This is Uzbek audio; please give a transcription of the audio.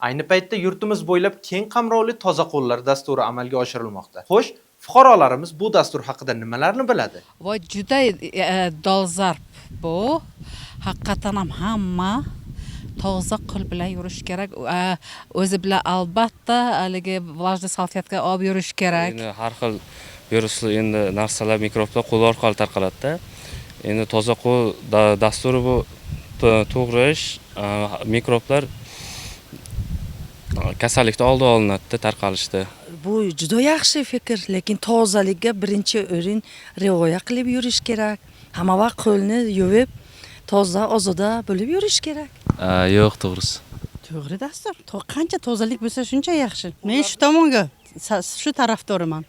Ayni paytda yurtimiz bo'ylab keng qamrovli toza qo'llar dasturi amalga oshirilmoqda. Xo'sh, fuqarolarimiz bu dastur haqida nimalarni biladi? Voy juda dolzarb bu. Haqiqatan ham hamma toza qo'l bilan yurish kerak. O'zi bilan albatta haligi vlajniy salfetka olib yurish kerak. Endi har xil virusli endi narsalar, mikroblar qo'l orqali tarqaladi-da. Endi toza qo'l dasturi bu to'g'ri ish, mikroblar kasallikni oldi olinadi tarqalishda. Bu juda yaxshi fikr, lekin tozalikka birinchi o'rin rioya qilib yurish kerak. Hamma vaqt qo'lni yuvib, toza ozoda bo'lib yurish kerak. Yo'q, to'g'risi. To'g'ri dastur. Qancha tozalik bo'lsa shuncha yaxshi. Men shu tomonga, shu tarafdoriman.